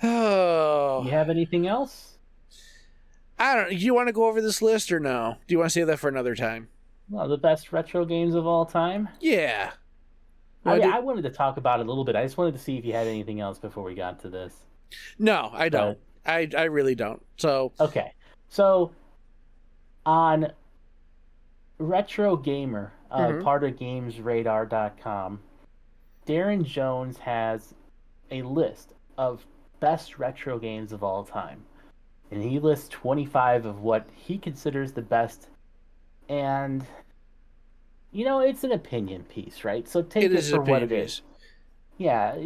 [SPEAKER 1] oh,
[SPEAKER 2] You have anything else?
[SPEAKER 1] I don't. Do you want to go over this list or no? Do you want to save that for another time?
[SPEAKER 2] Well, the best retro games of all time.
[SPEAKER 1] Yeah.
[SPEAKER 2] I wanted to talk about it a little bit. I just wanted to see if you had anything else before we got to this.
[SPEAKER 1] No, I don't. I really don't. So
[SPEAKER 2] okay. So on Retro Gamer, part of GamesRadar.com, Darren Jones has a list of best retro games of all time. And he lists 25 of what he considers the best. And, it's an opinion piece, right? So take it for what it is. Yeah,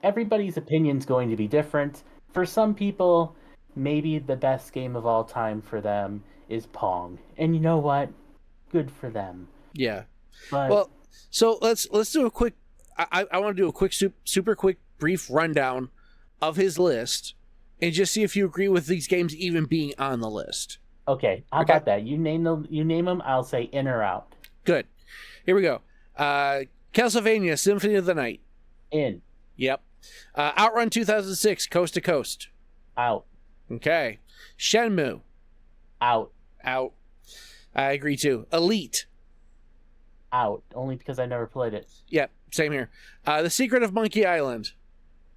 [SPEAKER 2] everybody's opinion's going to be different. For some people, maybe the best game of all time for them is Pong. And you know what? Good for them.
[SPEAKER 1] Yeah.
[SPEAKER 2] But,
[SPEAKER 1] well, so let's do a quick. I want to do a quick, super quick, brief rundown of his list, and just see if you agree with these games even being on the list.
[SPEAKER 2] Okay, how about that? You name them. I'll say in or out.
[SPEAKER 1] Good. Here we go. Castlevania Symphony of the Night.
[SPEAKER 2] In.
[SPEAKER 1] Yep. Outrun 2006 Coast to Coast.
[SPEAKER 2] Out.
[SPEAKER 1] Okay. Shenmue.
[SPEAKER 2] Out.
[SPEAKER 1] Out. I agree too. Elite.
[SPEAKER 2] Out. Only because I never played it.
[SPEAKER 1] Yep. Same here. The Secret of Monkey Island.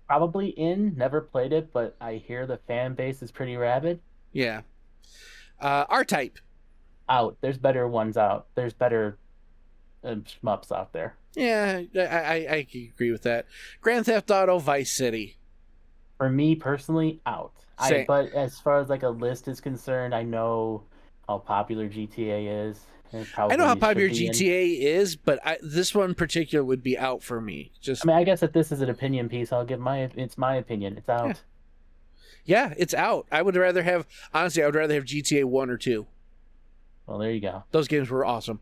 [SPEAKER 2] Probably in. Never played it, but I hear the fan base is pretty rabid.
[SPEAKER 1] Yeah. R-Type.
[SPEAKER 2] Out. There's better ones out. There's better shmups out there.
[SPEAKER 1] Yeah, I agree with that. Grand Theft Auto Vice City.
[SPEAKER 2] For me personally, out. But as far as like a list is concerned, I know how popular GTA is.
[SPEAKER 1] I know how popular GTA is, but this one in particular would be out for me.
[SPEAKER 2] I guess if this is an opinion piece, it's my opinion. It's out.
[SPEAKER 1] Yeah, it's out. I would rather have GTA 1 or 2.
[SPEAKER 2] Well, there you go.
[SPEAKER 1] Those games were awesome.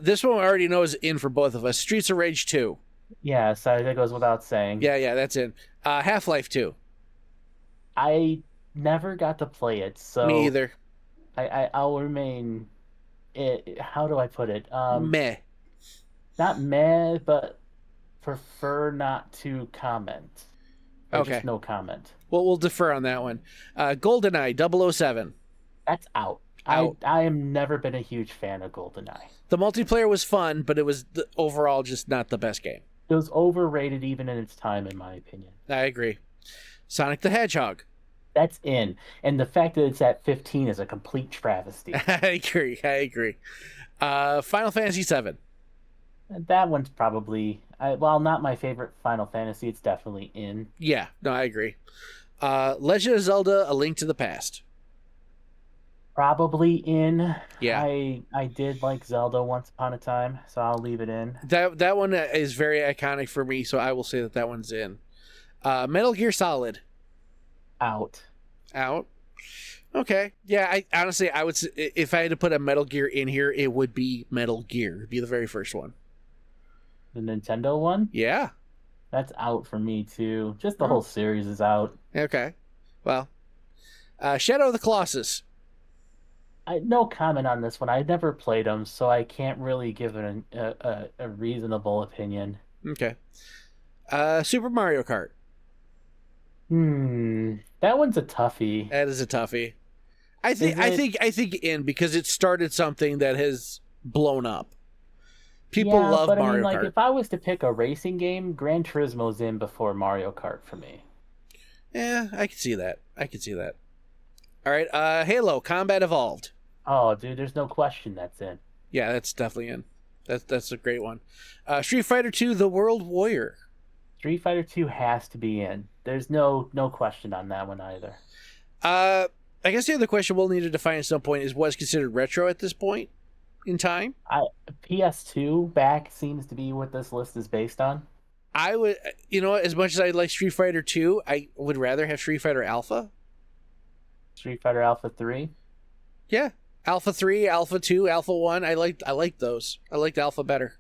[SPEAKER 1] This one I already know is in for both of us. Streets of Rage 2.
[SPEAKER 2] Yeah, so that goes without saying.
[SPEAKER 1] Yeah, that's in. Half-Life 2.
[SPEAKER 2] I never got to play it, so...
[SPEAKER 1] Me either.
[SPEAKER 2] I'll remain... how do I put it?
[SPEAKER 1] Meh.
[SPEAKER 2] Not meh, but prefer not to comment. Okay. Just no comment.
[SPEAKER 1] Well, we'll defer on that one. GoldenEye 007.
[SPEAKER 2] That's out. I am never been a huge fan of GoldenEye.
[SPEAKER 1] The multiplayer was fun, but it was overall just not the best game.
[SPEAKER 2] It was overrated even in its time, in my opinion.
[SPEAKER 1] I agree. Sonic the Hedgehog.
[SPEAKER 2] That's in. And the fact that it's at 15 is a complete travesty.
[SPEAKER 1] I agree. Final Fantasy 7.
[SPEAKER 2] That one's probably... while not my favorite Final Fantasy, it's definitely in.
[SPEAKER 1] Yeah, no, I agree. Legend of Zelda: A Link to the Past.
[SPEAKER 2] Probably in.
[SPEAKER 1] Yeah.
[SPEAKER 2] I did like Zelda once upon a time, so I'll leave it in.
[SPEAKER 1] That one is very iconic for me, so I will say that one's in. Metal Gear Solid.
[SPEAKER 2] Out.
[SPEAKER 1] Okay. Yeah, I would say if I had to put a Metal Gear in here, it would be Metal Gear. It'd be the very first one.
[SPEAKER 2] The Nintendo one?
[SPEAKER 1] Yeah.
[SPEAKER 2] That's out for me too. Just the whole series is out.
[SPEAKER 1] Okay. Well, Shadow of the Colossus.
[SPEAKER 2] No comment on this one. I never played them, so I can't really give it a reasonable opinion.
[SPEAKER 1] Okay. Super Mario Kart.
[SPEAKER 2] That one's a toughie.
[SPEAKER 1] That is a toughie. I think in because it started something that has blown up. People love Mario Kart.
[SPEAKER 2] If I was to pick a racing game, Gran Turismo's in before Mario Kart for me.
[SPEAKER 1] Yeah, I can see that. All right, Halo Combat Evolved.
[SPEAKER 2] Oh, dude, there's no question that's in.
[SPEAKER 1] Yeah, that's definitely in. That's a great one. Street Fighter 2: The World Warrior.
[SPEAKER 2] Street Fighter 2 has to be in. There's no question on that one either.
[SPEAKER 1] I guess the other question we'll need to define at some point is what's considered retro at this point in time.
[SPEAKER 2] PS2 back seems to be what this list is based on.
[SPEAKER 1] I would, as much as I like Street Fighter 2, I would rather have Street Fighter Alpha.
[SPEAKER 2] Street Fighter Alpha 3?
[SPEAKER 1] Yeah. Alpha 3, Alpha 2, Alpha 1. I like those. I liked Alpha better.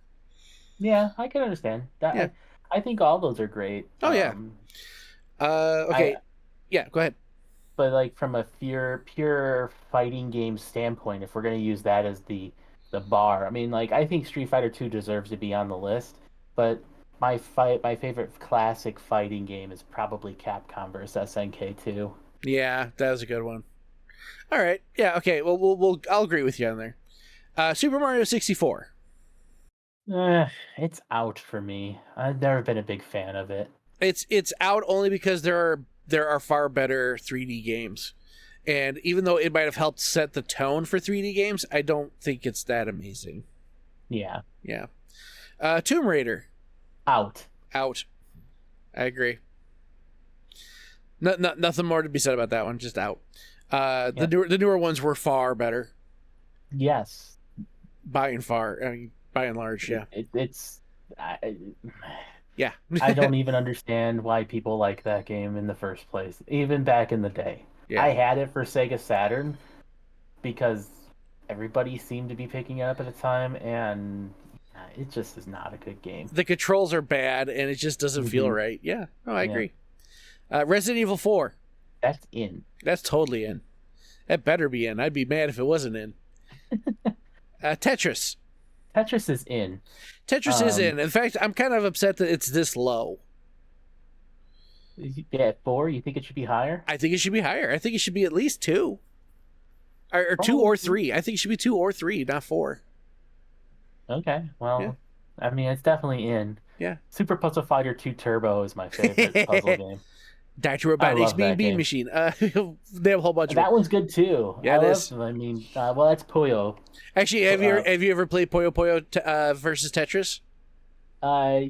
[SPEAKER 2] Yeah, I can understand that.
[SPEAKER 1] Yeah.
[SPEAKER 2] I think all those are great.
[SPEAKER 1] Oh, yeah. Okay. Yeah, go ahead.
[SPEAKER 2] But like from a pure fighting game standpoint, if we're going to use that as the bar, I mean, like I think Street Fighter 2 deserves to be on the list, but my favorite classic fighting game is probably Capcom vs SNK 2.
[SPEAKER 1] Yeah, that was a good one. All right. Yeah, okay. Well, I'll agree with you on there. Super Mario 64.
[SPEAKER 2] It's out for me. I've never been a big fan of it.
[SPEAKER 1] It's out only because there are far better 3D games. And even though it might have helped set the tone for 3D games, I don't think it's that amazing.
[SPEAKER 2] Yeah.
[SPEAKER 1] Yeah. Tomb Raider.
[SPEAKER 2] Out.
[SPEAKER 1] I agree. Nothing more to be said about that one. Just out. The newer ones were far better.
[SPEAKER 2] Yes.
[SPEAKER 1] By and large, yeah. Yeah.
[SPEAKER 2] I don't even understand why people like that game in the first place, even back in the day.
[SPEAKER 1] Yeah.
[SPEAKER 2] I had it for Sega Saturn because everybody seemed to be picking it up at the time, and it just is not a good game.
[SPEAKER 1] The controls are bad, and it just doesn't feel right. Yeah. Oh, I agree. Resident Evil 4.
[SPEAKER 2] That's in.
[SPEAKER 1] That's totally in. That better be in. I'd be mad if it wasn't in. Tetris.
[SPEAKER 2] Tetris is in.
[SPEAKER 1] Tetris is in. In fact, I'm kind of upset that it's this low.
[SPEAKER 2] Yeah, 4? You think it should be higher?
[SPEAKER 1] I think it should be higher. I think it should be at least 2. Or 2 or 3. I think it should be 2 or 3, not 4.
[SPEAKER 2] Okay, well, I mean, it's definitely in.
[SPEAKER 1] Yeah.
[SPEAKER 2] Super Puzzle Fighter 2 Turbo is my favorite puzzle game.
[SPEAKER 1] Dr. Robotics Bean Machine. They have a whole bunch of
[SPEAKER 2] that one's good too.
[SPEAKER 1] Yeah, it is.
[SPEAKER 2] I mean, well, that's Puyo.
[SPEAKER 1] Actually, have you ever played Puyo Puyo versus Tetris?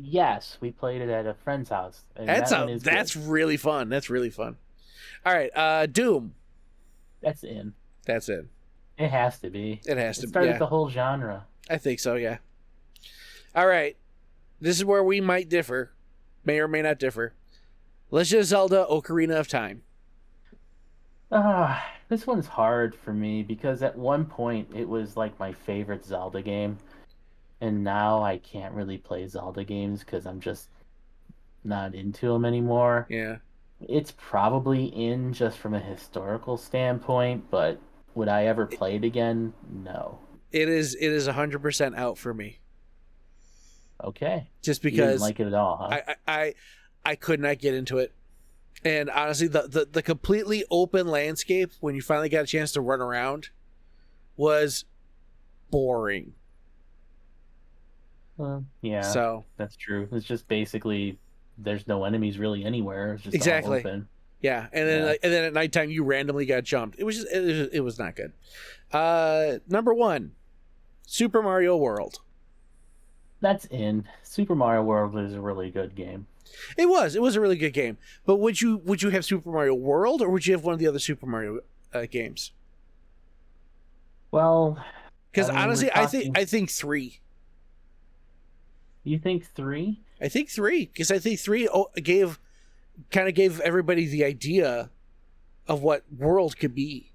[SPEAKER 2] Yes, we played it at a friend's house. And
[SPEAKER 1] that's really fun. That's really fun. All right, Doom.
[SPEAKER 2] That's in.
[SPEAKER 1] That's in.
[SPEAKER 2] It has to be.
[SPEAKER 1] It
[SPEAKER 2] started the whole genre.
[SPEAKER 1] I think so. Yeah. All right, this is where we might differ, may or may not differ. Legend of Zelda: Ocarina of Time.
[SPEAKER 2] This one's hard for me because at one point it was like my favorite Zelda game, and now I can't really play Zelda games because I'm just not into them anymore.
[SPEAKER 1] Yeah.
[SPEAKER 2] It's probably in just from a historical standpoint, but would I ever play it again? No.
[SPEAKER 1] It is 100% out for me.
[SPEAKER 2] Okay.
[SPEAKER 1] Just because
[SPEAKER 2] you didn't like it at all, huh?
[SPEAKER 1] I could not get into it. And honestly, the completely open landscape, when you finally got a chance to run around, was boring.
[SPEAKER 2] Yeah,
[SPEAKER 1] so
[SPEAKER 2] that's true. It's just basically there's no enemies really anywhere. It's just
[SPEAKER 1] exactly
[SPEAKER 2] all open.
[SPEAKER 1] Yeah, and then at nighttime you randomly got jumped. It was just it was not good. Number 1, Super Mario World.
[SPEAKER 2] That's in. Super Mario World is a really good game.
[SPEAKER 1] It was a really good game. But would you have Super Mario World, or would you have one of the other Super Mario games?
[SPEAKER 2] Well,
[SPEAKER 1] because honestly, I think 3.
[SPEAKER 2] You think 3?
[SPEAKER 1] I think 3, because I think 3 gave everybody the idea of what World could be,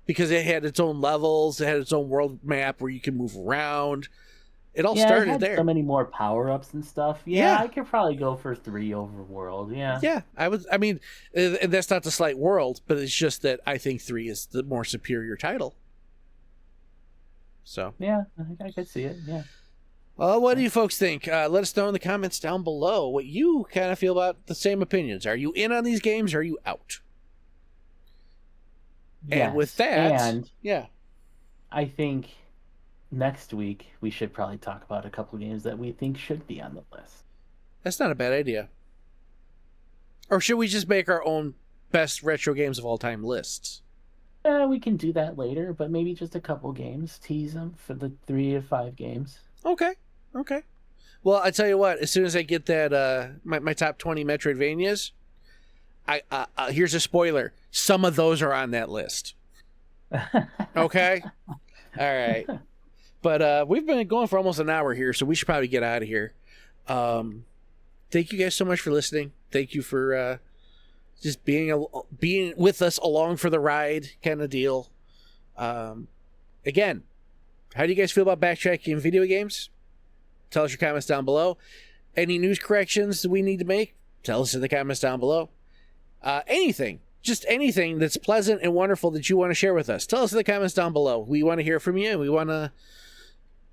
[SPEAKER 1] because it had its own levels, it had its own world map where you can move around. It all started
[SPEAKER 2] it had
[SPEAKER 1] there.
[SPEAKER 2] So many more power-ups and stuff. Yeah, I could probably go for 3 over World. Yeah.
[SPEAKER 1] Yeah, I mean, and that's not to slight World, but it's just that I think 3 is the more superior title. So.
[SPEAKER 2] Yeah, I could see it. Yeah.
[SPEAKER 1] Well, what do you folks think? Let us know in the comments down below what you kind of feel about the same opinions. Are you in on these games, or are you out?
[SPEAKER 2] Yes.
[SPEAKER 1] And with that,
[SPEAKER 2] I think next week we should probably talk about a couple games that we think should be on the list.
[SPEAKER 1] That's not a bad idea. Or should we just make our own best retro games of all time lists?
[SPEAKER 2] We can do that later, but maybe just a couple games. Tease them for the 3 to 5 games.
[SPEAKER 1] Okay. Well, I tell you what. As soon as I get that my top 20 Metroidvanias, here's a spoiler. Some of those are on that list. Okay. All right. But we've been going for almost an hour here, so we should probably get out of here. thank you guys so much for listening. Thank you for just being with us along for the ride kind of deal. Again, how do you guys feel about backtracking in video games? Tell us your comments down below. Any news corrections that we need to make? Tell us in the comments down below. Anything, just anything that's pleasant and wonderful that you want to share with us. Tell us in the comments down below. We want to hear from you. We want to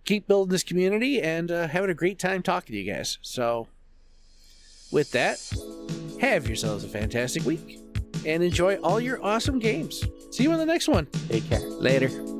[SPEAKER 1] keep building this community and having a great time talking to you guys. So with that, have yourselves a fantastic week and enjoy all your awesome games. See you on the next one.
[SPEAKER 2] Take care.
[SPEAKER 1] Later.